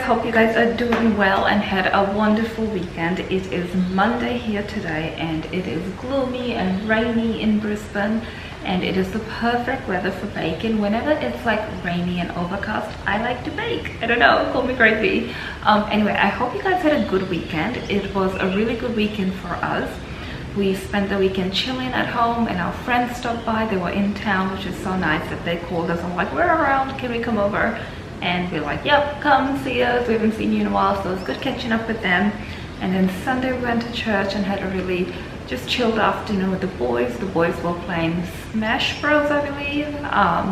hope you guys are doing well and had a wonderful weekend. It is Monday here today and it is gloomy and rainy in Brisbane, and it is the perfect weather for baking. Whenever it's like rainy and overcast, I like to bake. I don't know, call me crazy. Anyway, I hope you guys had a good weekend. It was a really good weekend for us. We spent the weekend chilling at home and our friends stopped by. They were in town, which is so nice that they called us. I'm like, we're around, can we come over? And we're like, yep, come see us. We haven't seen you in a while, so it was good catching up with them. And then Sunday we went to church and had a really just chilled afternoon with the boys. The boys were playing Smash Bros, I believe.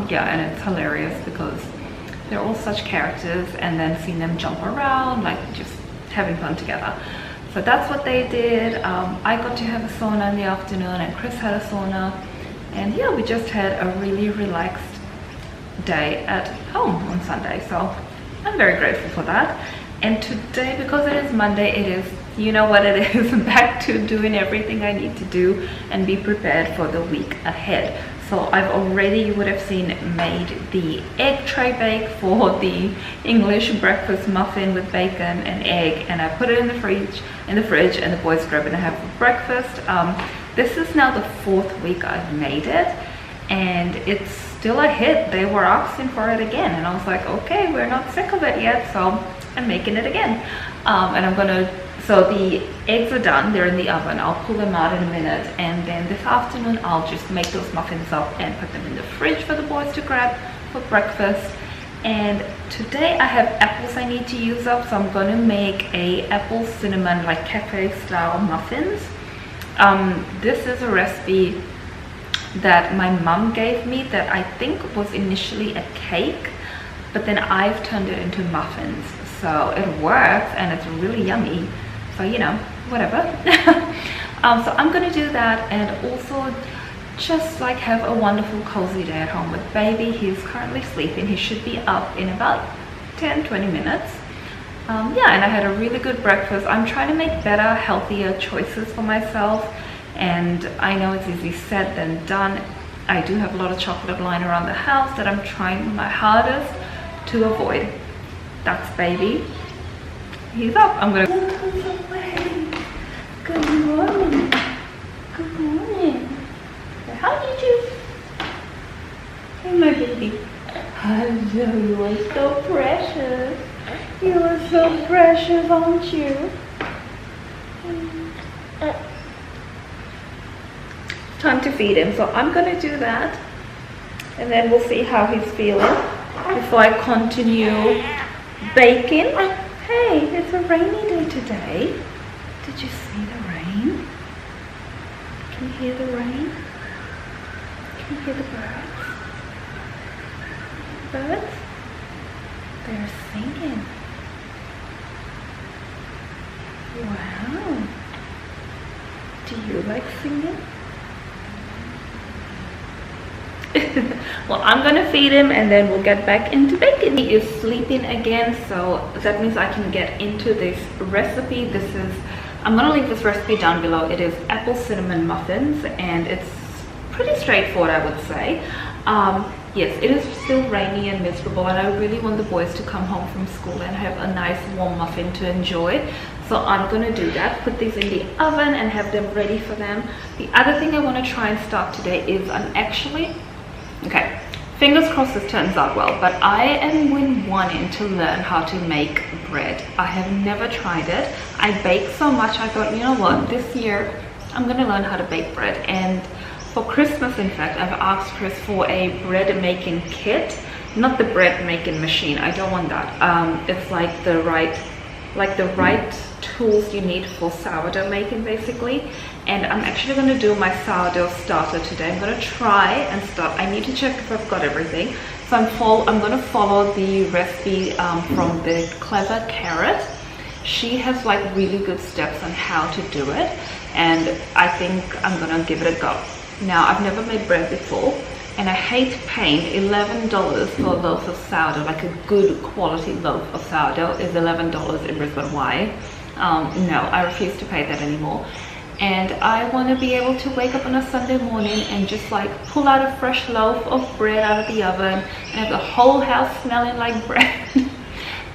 Yeah, and it's hilarious because they're all such characters, and then seeing them jump around, like just having fun together. So that's what they did. I got to have a sauna in the afternoon and Chris had a sauna. And yeah, we just had a really relaxed day at home on Sunday, so I'm very grateful for that. And today, because it is Monday, it is, you know what it is, back to doing everything I need to do and be prepared for the week ahead. So I've already, you would have seen, made the egg tray bake for the English breakfast muffin with bacon and egg, and I put it in the fridge and the boys grab it and have for breakfast. This is now the 4th week I've made it, and it's still a hit. They were asking for it again, and I was like, okay, we're not sick of it yet, so I'm making it again. And I'm gonna, so the eggs are done, they're in the oven. I'll pull them out in a minute, and then this afternoon I'll just make those muffins up and put them in the fridge for the boys to grab for breakfast. And today I have apples I need to use up, so I'm gonna make a apple cinnamon, like cafe style muffins. This is a recipe that my mum gave me that I think was initially a cake, but then I've turned it into muffins. So it works and it's really yummy. So, you know, whatever. So I'm gonna do that, and also just like have a wonderful cozy day at home with baby. He's currently sleeping. He should be up in about 10-20 minutes. Yeah, and I had a really good breakfast. I'm trying to make better, healthier choices for myself, and I know it's easy said than done. I do have a lot of chocolate lying around the house that I'm trying my hardest to avoid. That's baby. He's up. I'm gonna look away. Good morning. Good morning. How did you? Hey, my baby. Hello, you are so precious. You are so precious, aren't you? Time to feed him, so I'm gonna do that, and then we'll see how he's feeling before I continue baking. Hey, it's a rainy day today. Did you see the rain? Can you hear the rain? Can you hear the birds? Birds? They're singing. Wow. Do you like singing? Well, I'm gonna feed him and then we'll get back into baking. He is sleeping again, so that means I can get into this recipe. I'm gonna leave this recipe down below. It is apple cinnamon muffins, and it's pretty straightforward, I would say. Yes, it is still rainy and miserable, and I really want the boys to come home from school and have a nice warm muffin to enjoy. So I'm gonna do that, put these in the oven and have them ready for them. The other thing I want to try and start today is okay, fingers crossed this turns out well, but I am wanting to learn how to make bread. I have never tried it. I bake so much, I thought, you know what, this year I'm gonna learn how to bake bread. And for Christmas, in fact, I've asked Chris for a bread making kit, not the bread making machine. I don't want that. It's like the right tools you need for sourdough making, basically. And I'm actually going to do my sourdough starter today. I'm going to try and start. I need to check if I've got everything. So I'm going to follow the recipe from the Clever Carrot. She has like really good steps on how to do it, and I think I'm going to give it a go. Now, I've never made bread before, and I hate paying $11 for a loaf of sourdough. Like a good quality loaf of sourdough is $11 in Brisbane. Why? No, I refuse to pay that anymore. And I want to be able to wake up on a Sunday morning and just like pull out a fresh loaf of bread out of the oven and have the whole house smelling like bread.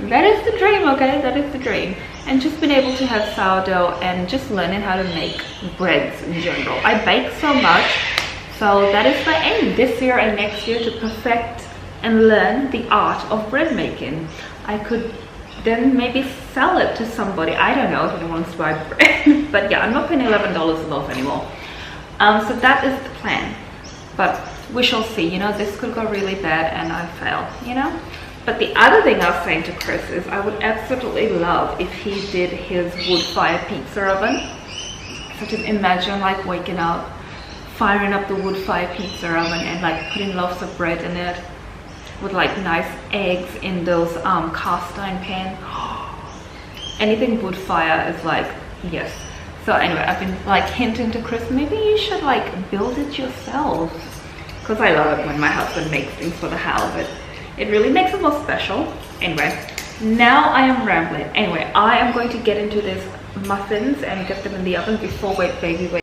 That is the dream, okay? That is the dream. And just being able to have sourdough and just learning how to make breads in general. I bake so much, so that is my aim this year and next year, to perfect and learn the art of bread making. I could then maybe sell it to somebody. I don't know if anyone wants to buy bread. But yeah, I'm not paying $11 a loaf anymore. So that is the plan. But we shall see, you know, this could go really bad and I fail, you know. But the other thing I was saying to Chris is I would absolutely love if he did his wood fire pizza oven. So to imagine like waking up, firing up the wood fire pizza oven and like putting loaves of bread in it with like nice eggs in those cast iron pan. Anything wood fire is like, yes. So anyway, I've been like hinting to Chris, maybe you should like build it yourself. Because I love it when my husband makes things for the house. It really makes it more special. Anyway, now I am rambling. Anyway, I am going to get into these muffins and get them in the oven before baby wakes.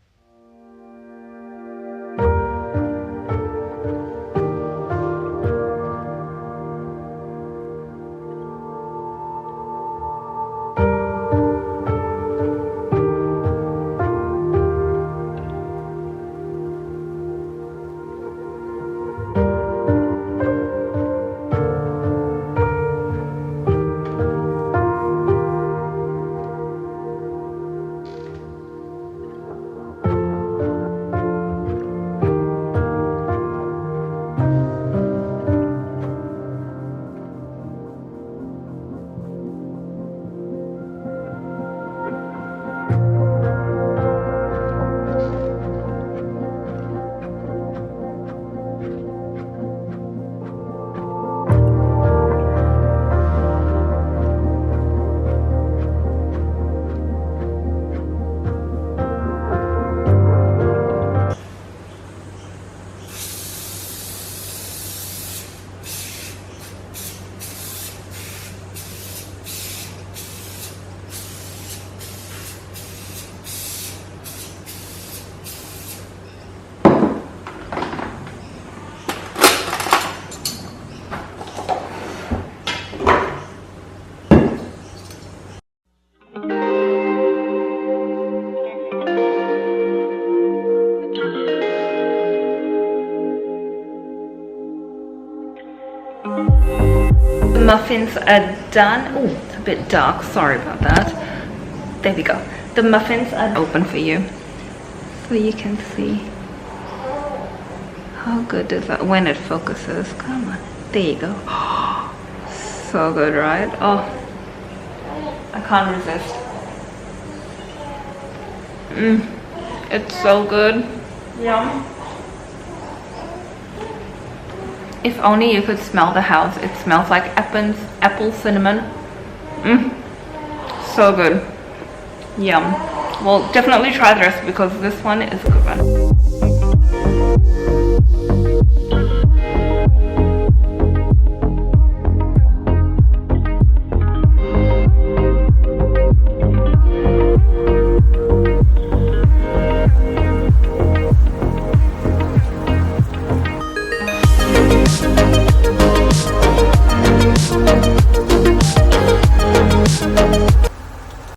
The muffins are done. Oh, it's a bit dark, sorry about that. There we go. The muffins are open for you so you can see how good is that when it focuses. Come on, there you go. So good, right? Oh, I can't resist. It's so good. Yum. If only you could smell the house. It smells like apple cinnamon. So good. Yum. Well, definitely try the rest because this one is a good one.